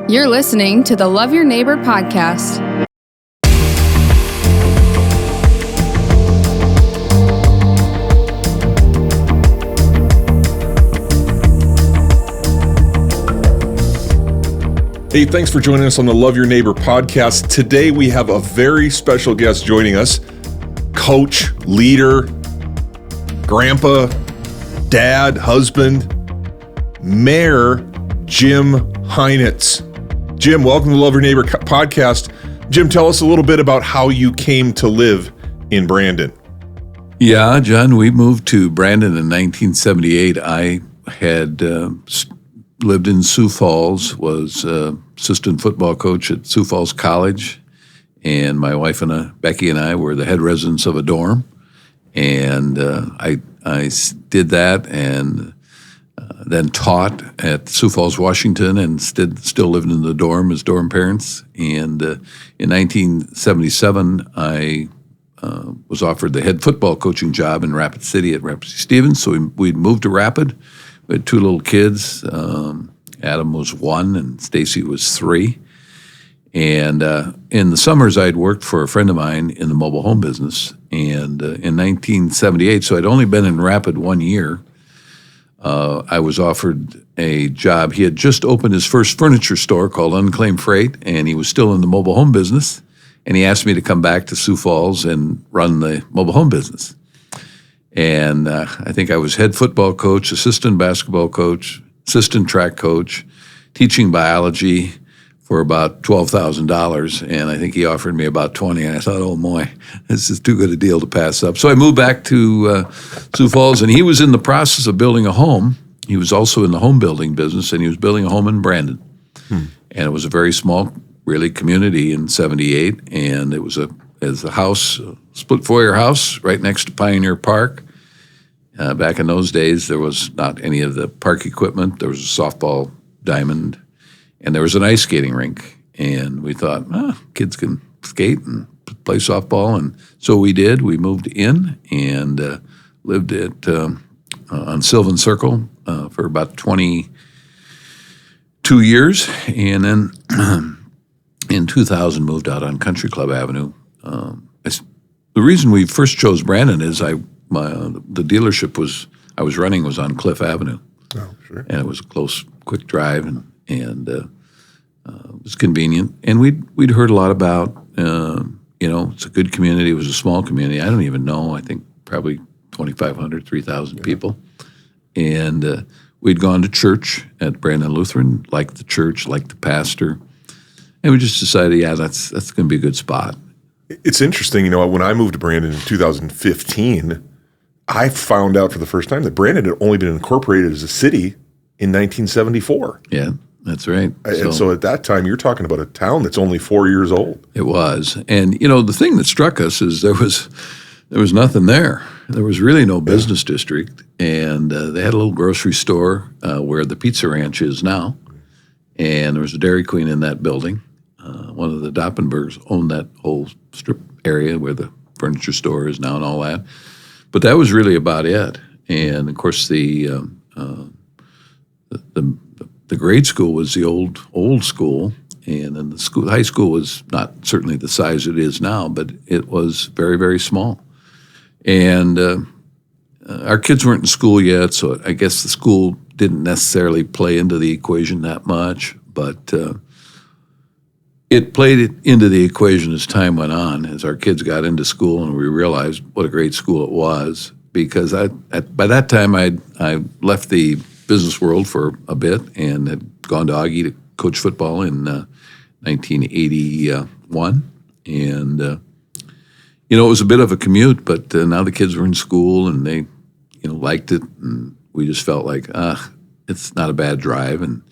You're listening to the Love Your Neighbor podcast. Hey, thanks for joining us on the Love Your Neighbor podcast. Today we have a very special guest joining us. Coach, leader, grandpa, dad, husband, Mayor Jim Heinitz. Jim, welcome to the Love Your Neighbor podcast. Jim, tell us a little bit about how you came to live in Brandon. Yeah, John, we moved to Brandon in 1978. I had lived in Sioux Falls, was assistant football coach at Sioux Falls College, and my wife and Becky and I were the head residents of a dorm, and I did that and then taught at Sioux Falls, Washington, and still lived in the dorm as dorm parents. And in 1977, I was offered the head football coaching job in Rapid City at Rapid City Stevens. So we'd moved to Rapid. We had two little kids. Adam was 1 and Stacy was 3. And in the summers, I'd worked for a friend of mine in the mobile home business. And in 1978, so I'd only been in Rapid 1 year, I was offered a job. He had just opened his first furniture store called Unclaimed Freight, and he was still in the mobile home business. And he asked me to come back to Sioux Falls and run the mobile home business. And I think I was head football coach, assistant basketball coach, assistant track coach, teaching biology for about $12,000. And I think he offered me about 20. And I thought, oh, boy, this is too good a deal to pass up. So I moved back to Sioux Falls, and he was in the process of building a home. He was also in the home building business, and he was building a home in Brandon. And it was a very small, really, community in 78. And it was a house, a split foyer house right next to Pioneer Park. Back in those days, there was not any of the park equipment. There was a softball diamond, and there was an ice skating rink. And we thought, kids can skate and play softball. And so we did. We moved in and lived on Sylvan Circle for about 22 years. And then in 2000, moved out on Country Club Avenue. The reason we first chose Brandon is the dealership I was running was on Cliff Avenue. Oh, sure. And it was a close, quick drive, and it was convenient. And we'd heard a lot about, it's a good community. It was a small community. I don't even know. I think probably 2,500, 3,000 people. And we'd gone to church at Brandon Lutheran, liked the church, liked the pastor. And we just decided, that's going to be a good spot. It's interesting, when I moved to Brandon in 2015, I found out for the first time that Brandon had only been incorporated as a city in 1974. Yeah, that's right. And so at that time, you're talking about a town that's only 4 years old. It was. And, the thing that struck us is there was nothing there. There was really no business district. And they had a little grocery store where the Pizza Ranch is now. And there was a Dairy Queen in that building. One of the Doppenbergs owned that whole strip area where the furniture store is now and all that. But that was really about it. And, of course, the grade school was the old school, and then the high school was not certainly the size it is now, but it was very, very small. And our kids weren't in school yet, so I guess the school didn't necessarily play into the equation that much, but it played into the equation as time went on, as our kids got into school, and we realized what a great school it was. Because by that time, I left the business world for a bit and had gone to Augie to coach football in 1981. And, it was a bit of a commute, but now the kids were in school and they, liked it. And we just felt like, it's not a bad drive. And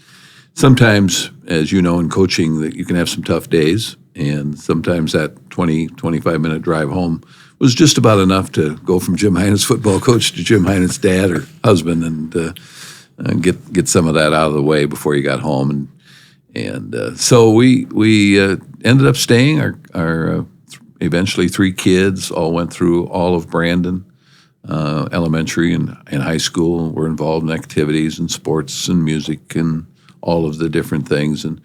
sometimes, as you know, in coaching, that you can have some tough days, and sometimes that 20, 25-minute drive home was just about enough to go from Jim Heinitz football coach to Jim Heinitz dad or husband and get some of that out of the way before you got home. And so we ended up staying. Our eventually 3 kids all went through all of Brandon. Elementary and high school were involved in activities and sports and music and all of the different things. And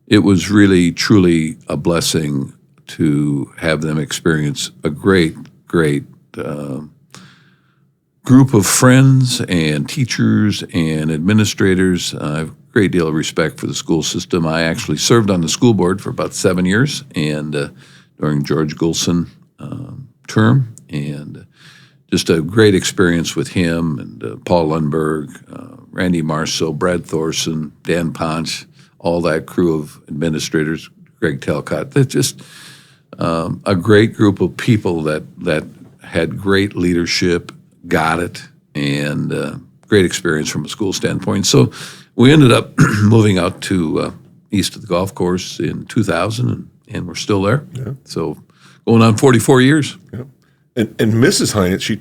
it was really, truly a blessing to have them experience a great group of friends and teachers and administrators. I have a great deal of respect for the school system. I actually served on the school board for about 7 years, and during George Goulson term, and just a great experience with him and Paul Lundberg, Randy Marceau, Brad Thorson, Dan Ponch, all that crew of administrators, Greg Talcott. That's just a great group of people that had great leadership, got it, and great experience from a school standpoint. So we ended up moving out to east of the golf course in 2000, and we're still there. Yeah. So going on 44 years. Yeah. And Mrs. Heinitz, she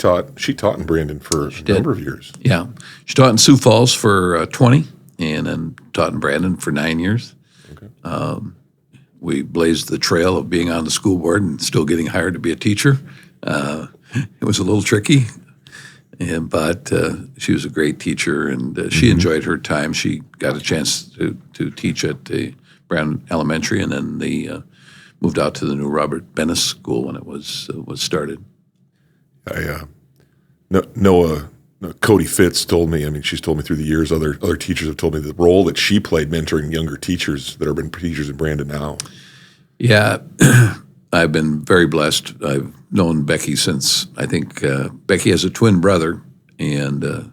taught in Brandon for a number of years. Yeah. She taught in Sioux Falls for 20, and then taught in Brandon for 9 years. Okay. We blazed the trail of being on the school board and still getting hired to be a teacher. It was a little tricky, but she was a great teacher, and she enjoyed her time. She got a chance to teach at the Brown Elementary, and then they moved out to the new Robert Bennis School when it was started. Cody Fitz told me, she's told me through the years, other teachers have told me the role that she played mentoring younger teachers that have been teachers in Brandon now. Yeah, I've been very blessed. I've known Becky since, I think, Becky has a twin brother, and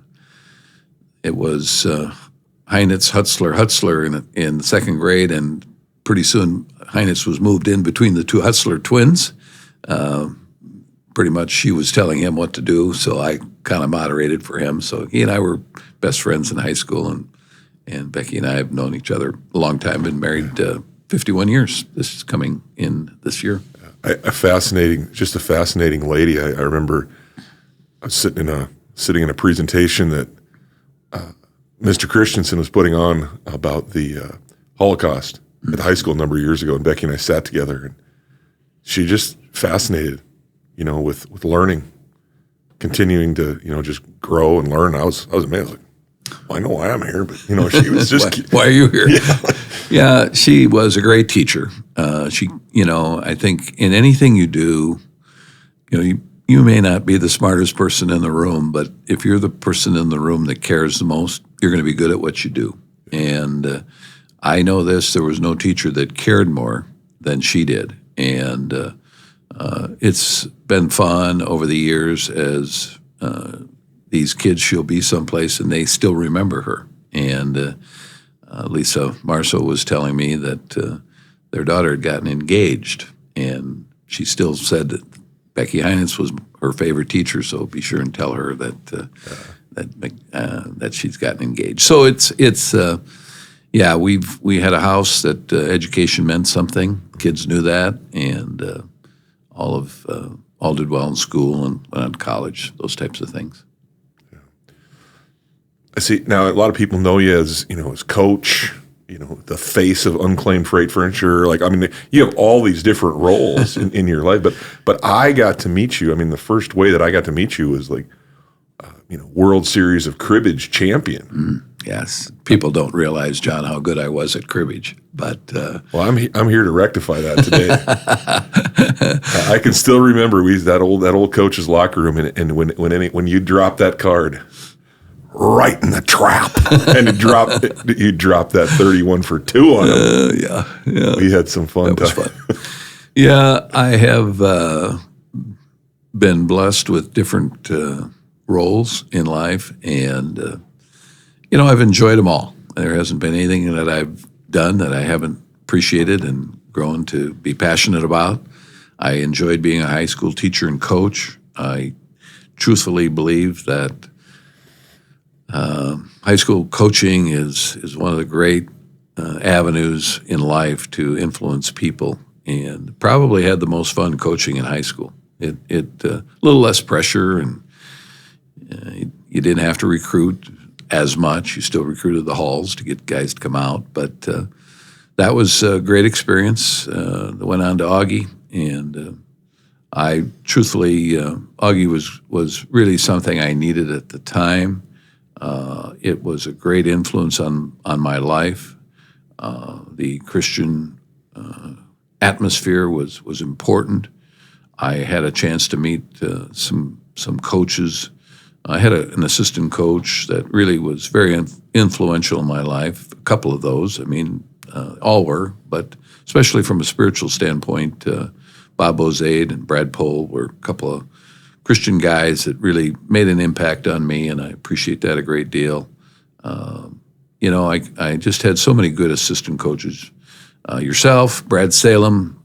it was Heinitz, Hutzler in the second grade, and pretty soon Heinitz was moved in between the two Hutzler twins. Pretty much she was telling him what to do, so I kind of moderated for him. So he and I were best friends in high school, and Becky and I have known each other a long time, been married 51 years. This is coming in this year. A fascinating lady. I remember I was sitting in a presentation that Mr. Christensen was putting on about the Holocaust at the high school a number of years ago, and Becky and I sat together, and she just fascinated, with learning, continuing to, just grow and learn. I was amazed. Like, well, I know why I'm here, but she was just why are you here? Yeah, she was a great teacher. She, I think in anything you do, you may not be the smartest person in the room, but if you're the person in the room that cares the most, you're going to be good at what you do. And I know this: there was no teacher that cared more than she did, and it's been fun over the years as these kids, she'll be someplace and they still remember her. And Lisa Marceau was telling me that their daughter had gotten engaged, and she still said that Becky Heinitz was her favorite teacher, so be sure and tell her that she's gotten engaged. So we had a house that education meant something. Kids knew that, and all did well in school and went on to college, those types of things. Yeah. I see. Now, a lot of people know you as coach, the face of Unclaimed Freight Furniture. You have all these different roles in your life, but I got to meet you. The first way that I got to meet you was World Series of Cribbage champion. Yes. People don't realize, John, how good I was at cribbage, but well, I'm here to rectify that today. I can still remember that old coach's locker room, and when you drop that card right in the trap, and you dropped that 31 for 2 on him. Yeah. We had some fun. That was fun. Yeah, I have been blessed with different roles in life, and I've enjoyed them all. There hasn't been anything that I've done that I haven't appreciated and grown to be passionate about. I enjoyed being a high school teacher and coach. I truthfully believe that high school coaching is one of the great avenues in life to influence people, and probably had the most fun coaching in high school. It a little less pressure, and you didn't have to recruit as much. You still recruited the halls to get guys to come out, but that was a great experience. Went on to Augie, and I truthfully, Augie was really something I needed at the time. It was a great influence on my life. The Christian atmosphere was important. I had a chance to meet some coaches. I had an assistant coach that really was very influential in my life. A couple of those, I mean, all were, but especially from a spiritual standpoint, Bob Ozade and Brad Pohl were a couple of Christian guys that really made an impact on me, and I appreciate that a great deal. I just had so many good assistant coaches. Yourself, Brad Salem,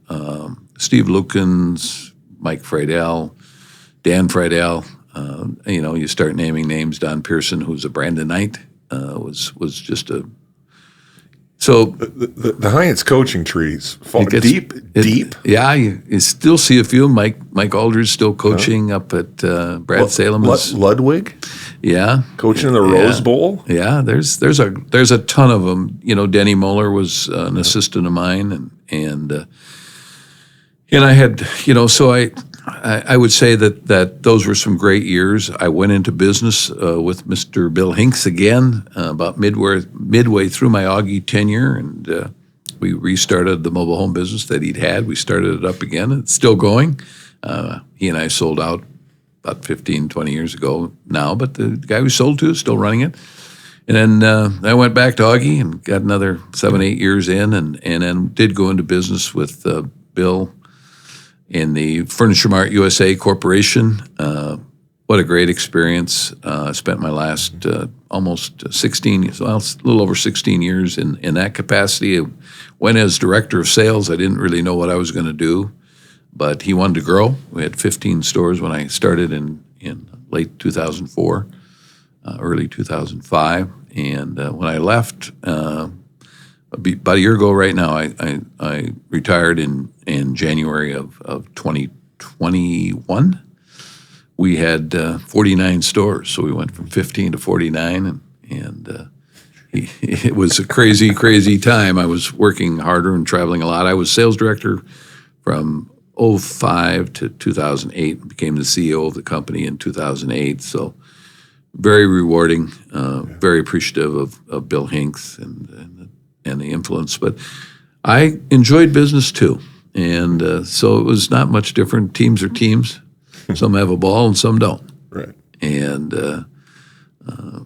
Steve Lukens, Mike Friedel, Dan Friedel. You start naming names. Don Pearson, who's a Brandonite, was just a. So the Heinitz coaching trees fall deep. Yeah, you still see a few. Mike Aldridge still coaching up at Brad Salem. Ludwig. Yeah, coaching in the Rose Bowl. Yeah, there's a ton of them. Denny Muller was an assistant of mine, and I had so I would say that those were some great years. I went into business with Mr. Bill Hinks again about midway through my Augie tenure, and we restarted the mobile home business that he'd had. We started it up again. It's still going. He and I sold out about 15, 20 years ago now, but the guy we sold to is still running it. And then I went back to Augie and got another 7, 8 years in, and then did go into business with Bill in the Furniture Mart USA Corporation. What a great experience. I spent my last almost 16, well, a little over 16 years in that capacity. I went as director of sales. I didn't really know what I was going to do, but he wanted to grow. We had 15 stores when I started in late 2004, early 2005. And when I left, about a year ago right now, I retired in January of 2021. We had 49 stores, so we went from 15 to 49, and it was a crazy, crazy time. I was working harder and traveling a lot. I was sales director from 2005 to 2008, and became the CEO of the company in 2008, so very rewarding, very appreciative of Bill Hinks and the influence. But I enjoyed business too, and so it was not much different. Teams are teams. Some have a ball and some don't. Right. And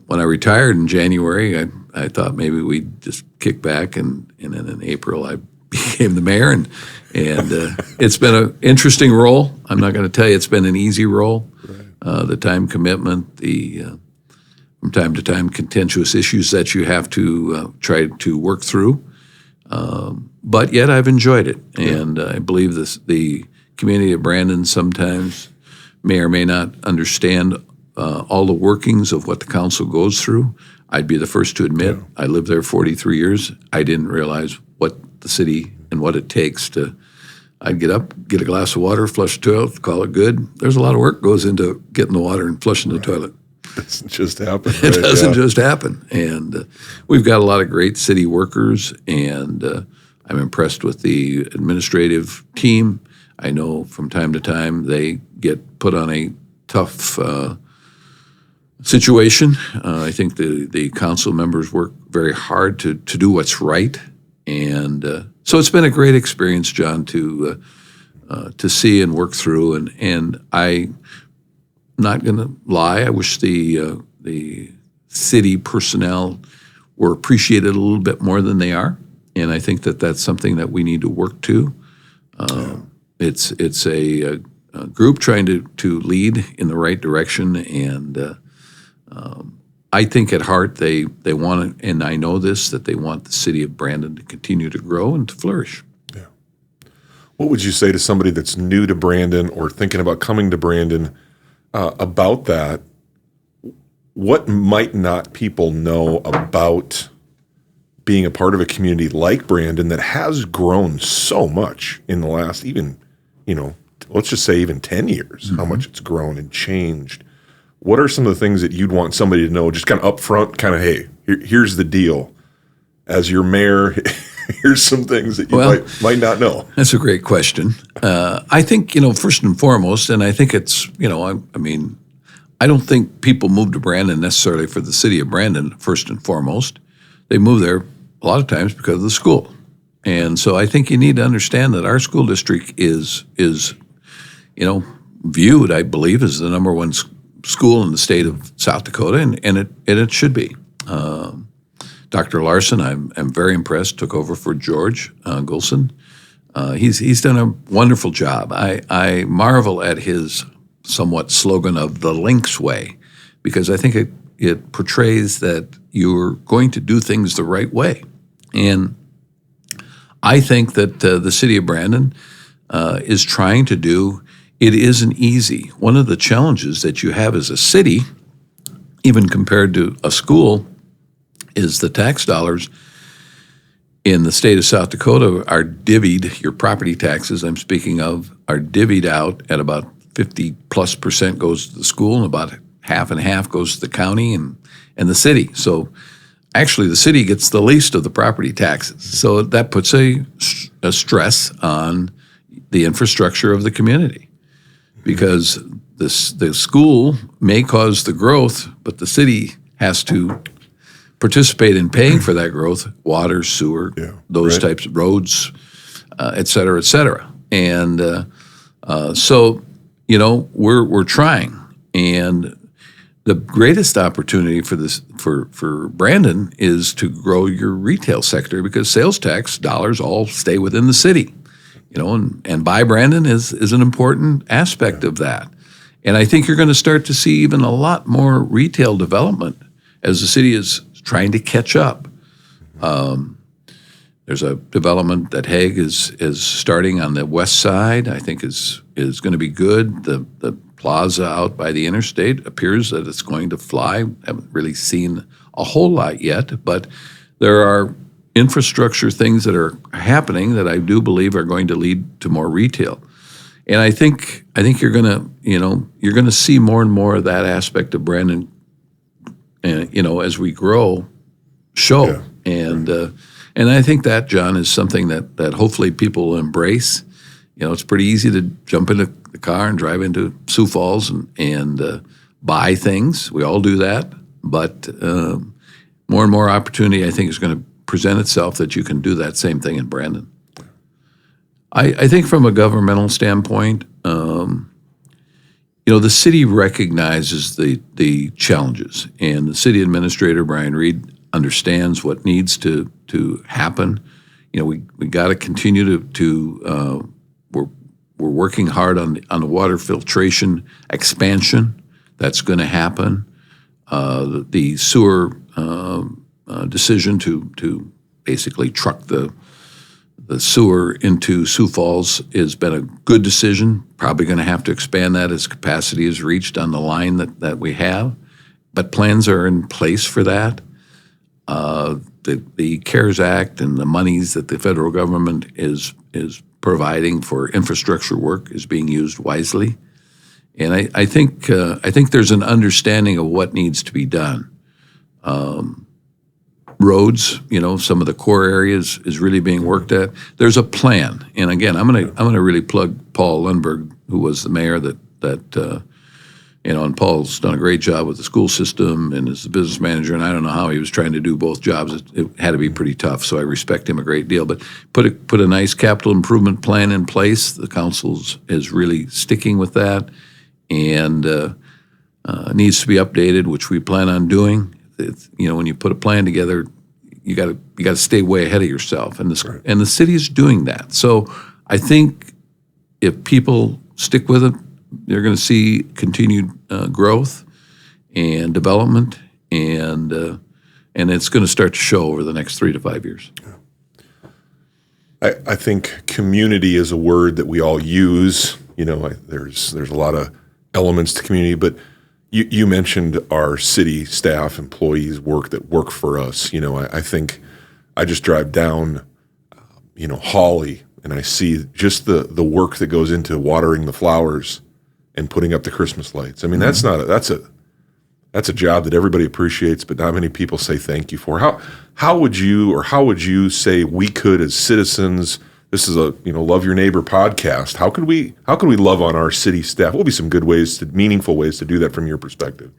when I retired in January, I thought maybe we'd just kick back, and then in April I became the mayor, and it's been an interesting role. I'm not going to tell you it's been an easy role. Right. The time commitment, the from time to time contentious issues that you have to try to work through, but yet I've enjoyed it, and I believe the community of Brandon sometimes may or may not understand all the workings of what the council goes through. I'd be the first to admit, I lived there 43 years. I didn't realize what the city and what it takes to. I'd get up, get a glass of water, flush the toilet, call it good. There's a lot of work goes into getting the water and flushing the toilet. It doesn't just happen. Right? It doesn't just happen. And we've got a lot of great city workers, and I'm impressed with the administrative team. I know from time to time they get put on a tough situation. I think the council members work very hard to do what's right, and so it's been a great experience, John, to see and work through. And I'm not going to lie. I wish the city personnel were appreciated a little bit more than they are, and I think that's something that we need to work to. It's a group trying to lead in the right direction, and I think at heart they want, and I know this, that they want the city of Brandon to continue to grow and to flourish. Yeah. What would you say to somebody that's new to Brandon or thinking about coming to Brandon about that? What might not people know about being a part of a community like Brandon that has grown so much in the last even, let's just say even 10 years, mm-hmm. how much it's grown and changed? What are some of the things that you'd want somebody to know just kind of up front, kind of, hey, here's the deal. As your mayor, here's some things that you might not know. That's a great question. I think, first and foremost, and I think it's, I don't think people move to Brandon necessarily for the city of Brandon, first and foremost. They move there a lot of times because of the school. And so I think you need to understand that our school district is viewed, I believe, as the number one school in the state of South Dakota, and it should be. Dr. Larson, I'm very impressed, took over for George Gulson. He's done a wonderful job. I marvel at his somewhat slogan of the LYNX way, because I think it portrays that you're going to do things the right way. And I think that the city of Brandon is trying to do. It isn't easy. One of the challenges that you have as a city, even compared to a school, is the tax dollars in the state of South Dakota are divvied, your property taxes I'm speaking of, are divvied out at about 50+% goes to the school, and about half and half goes to the county and the city. So actually the city gets the least of the property taxes. So that puts a stress on the infrastructure of the community, because the school may cause the growth, but the city has to participate in paying for that growth, water, sewer, those types of roads, et cetera, et cetera. And so, we're trying. And the greatest opportunity for this for Brandon is to grow your retail sector, because sales tax dollars all stay within the city. And Buy Brandon is an important aspect of that. And I think you're going to start to see even a lot more retail development as the city is trying to catch up. There's a development that Hague is starting on the west side. I think is going to be good. The plaza out by the interstate appears that it's going to fly. Haven't really seen a whole lot yet, but there are infrastructure things that are happening that I do believe are going to lead to more retail. And I think you're gonna see more and more of that aspect of Brandon, as we grow, show. Yeah. And I think that, John, is something that hopefully people will embrace. It's pretty easy to jump into the car and drive into Sioux Falls and buy things. We all do that, but more and more opportunity, I think, is going to present itself that you can do that same thing in Brandon. I think from a governmental standpoint, the city recognizes the challenges, and the city administrator, Brian Reed, understands what needs to happen. We got to continue to we're working hard on the water filtration expansion. That's going to happen. The sewer decision to basically truck the sewer into Sioux Falls has been a good decision. Probably going to have to expand that as capacity is reached on the line that we have. But plans are in place for that. The CARES Act and the monies that the federal government is providing for infrastructure work is being used wisely. And I think there's an understanding of what needs to be done. Roads, some of the core areas is really being worked at. There's a plan, and again, I'm gonna really plug Paul Lundberg, who was the mayor and Paul's done a great job with the school system and is the business manager. And I don't know how he was trying to do both jobs. It had to be pretty tough, so I respect him a great deal. But put a nice capital improvement plan in place. The council is really sticking with that, and needs to be updated, which we plan on doing. When you put a plan together, you got to stay way ahead of yourself, and the city is doing that. So I think if people stick with it, they're going to see continued growth and development, and it's going to start to show over the next 3 to 5 years. I think community is a word that we all use. There's a lot of elements to community, but you mentioned our city staff, employees that work for us. I think I just drive down, Hawley, and I see just the work that goes into watering the flowers and putting up the Christmas lights. I mean, that's a job that everybody appreciates, but not many people say thank you for. How would you say we could, as citizens? This is a Love Your Neighbor podcast. How could we love on our city staff? What would be some good meaningful ways to do that from your perspective?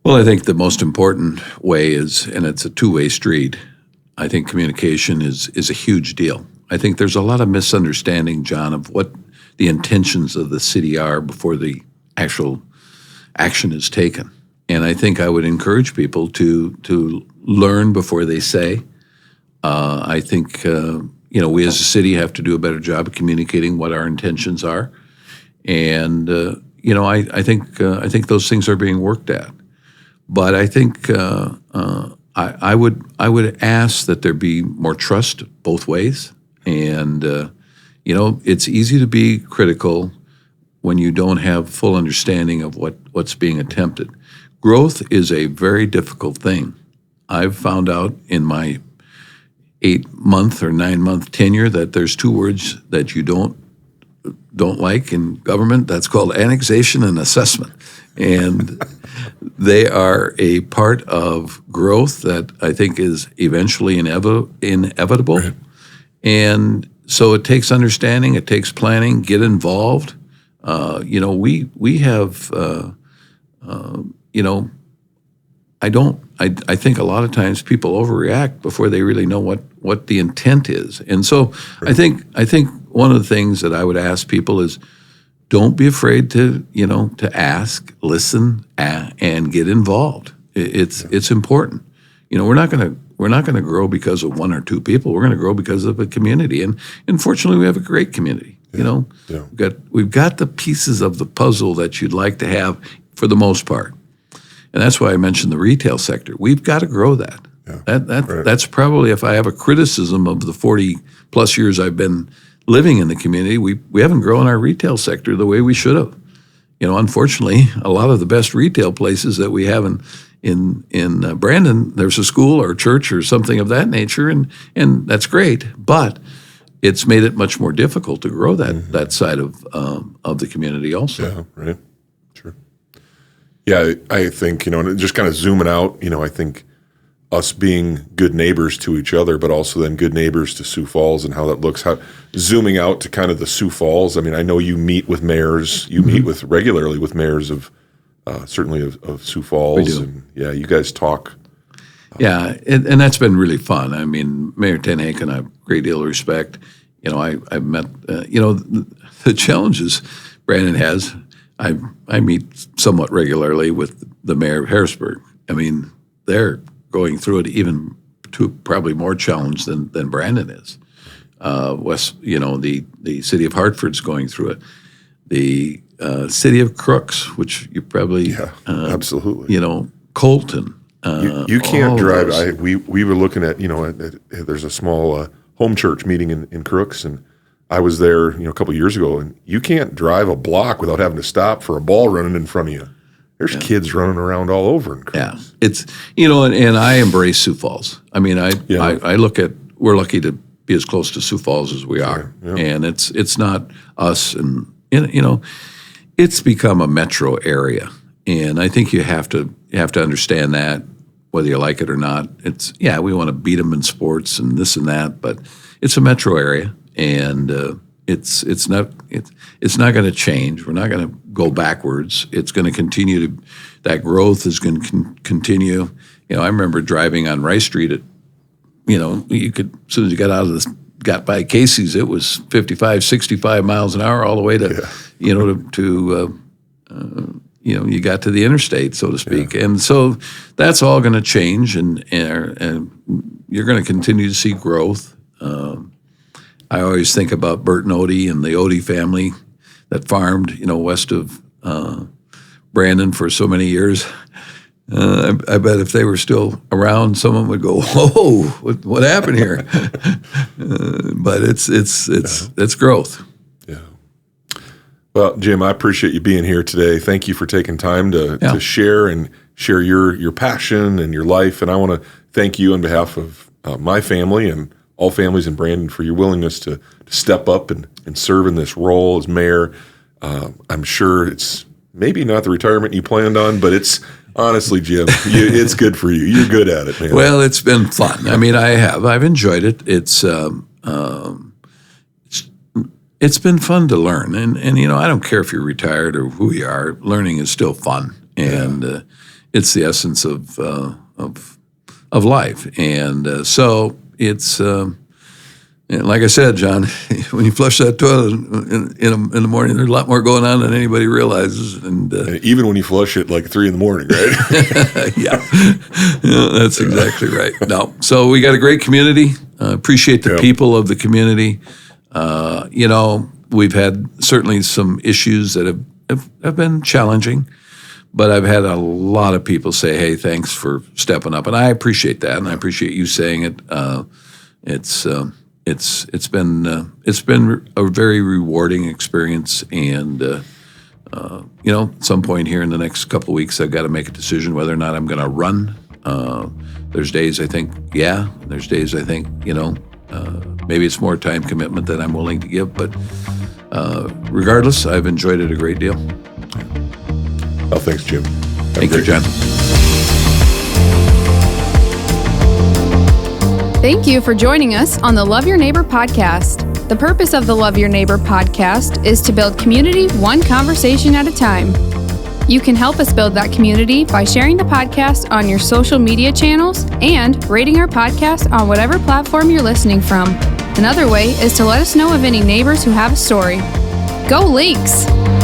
Well, I think the most important way is, and it's a two-way street, I think communication is a huge deal. I think there's a lot of misunderstanding, John, of what the intentions of the city are before the actual action is taken. And I think I would encourage people to learn before they say. I think we as a city have to do a better job of communicating what our intentions are, and I think those things are being worked at. But I think I would ask that there be more trust both ways, and it's easy to be critical when you don't have full understanding of what's being attempted. Growth is a very difficult thing. I've found out in my 8-month or 9-month tenure that there's two words that you don't like in government. That's called annexation and assessment. And they are a part of growth that I think is eventually inevitable. Right. And so it takes understanding, it takes planning, get involved. We have, I think a lot of times people overreact before they really know what the intent is. And so I think one of the things that I would ask people is don't be afraid to ask, listen, and get involved. It's important. We're not going to grow because of one or two people. We're going to grow because of a community. And fortunately, we have a great community. We've got the pieces of the puzzle that you'd like to have for the most part. And that's why I mentioned the retail sector. We've got to grow that. Yeah. That's probably, if I have a criticism of the 40-plus years I've been living in the community, we haven't grown our retail sector the way we should have. Unfortunately, a lot of the best retail places that we have in Brandon, there's a school or a church or something of that nature, and that's great, but it's made it much more difficult to grow that side of the community also. Yeah, right. Sure. Yeah, I think, and just kind of zooming out, I think us being good neighbors to each other, but also then good neighbors to Sioux Falls and how that looks, zooming out to kind of the Sioux Falls. I mean, I know you meet with mayors, you meet regularly with mayors of certainly of Sioux Falls. We do. And you guys talk. Yeah, and that's been really fun. I mean, Mayor Tenhaken, I have a great deal of respect. I've met, the challenges Brandon has. I meet somewhat regularly with the mayor of Harrisburg. I mean, they're going through it even to probably more challenge than Brandon is. The city of Hartford's going through it. The city of Crooks, which you probably absolutely. Colton. You can't drive. We were looking at there's a small home church meeting in Crooks, and I was there a couple years ago, and you can't drive a block without having to stop for a ball running in front of you. There's kids running around all over in Crooks. Yeah, it's and I embrace Sioux Falls. I mean, I look at, we're lucky to be as close to Sioux Falls as we are, and it's not us, and it's become a metro area, and I think you have to understand that whether you like it or not. It's we want to beat them in sports and this and that, but it's a metro area, and it's not going to change. We're not going to go backwards. It's going to continue to, that growth is going to continue. I remember driving on Rice Street you could, as soon as you got by Casey's, it was 55, 65 miles an hour all the way to, you got to the interstate, so to speak. Yeah. And so that's all going to change, and you're going to continue to see growth. I always think about Bert and Odie and the Odie family that farmed, west of Brandon for so many years. I bet if they were still around, someone would go, "Whoa, what happened here?" But it's growth. Yeah. Well, Jim, I appreciate you being here today. Thank you for taking time to share your passion and your life. And I want to thank you on behalf of my family and all families in Brandon for your willingness to step up and serve in this role as mayor. I'm sure it's maybe not the retirement you planned on, but it's honestly, Jim, it's good for you. You're good at it, man. Well, it's been fun. I mean, I've enjoyed it. It's been fun to learn, and I don't care if you're retired or who you are. Learning is still fun, and it's the essence of life. And so it's like I said, John, when you flush that toilet in the morning, there's a lot more going on than anybody realizes. And even when you flush it like 3 a.m, right? yeah, that's exactly right. No, so we got a great community. Appreciate the people of the community. We've had certainly some issues that have been challenging, but I've had a lot of people say, "Hey, thanks for stepping up," and I appreciate that, and I appreciate you saying it. It's been a very rewarding experience, and at some point here in the next couple of weeks, I've got to make a decision whether or not I'm going to run. There's days I think, yeah. There's days I think, maybe it's more time commitment that I'm willing to give. But regardless, I've enjoyed it a great deal. Oh, thanks, Jim. Thank you, John. Thank you for joining us on the Love Your Neighbor podcast. The purpose of the Love Your Neighbor podcast is to build community one conversation at a time. You can help us build that community by sharing the podcast on your social media channels and rating our podcast on whatever platform you're listening from. Another way is to let us know of any neighbors who have a story. Go LYNX!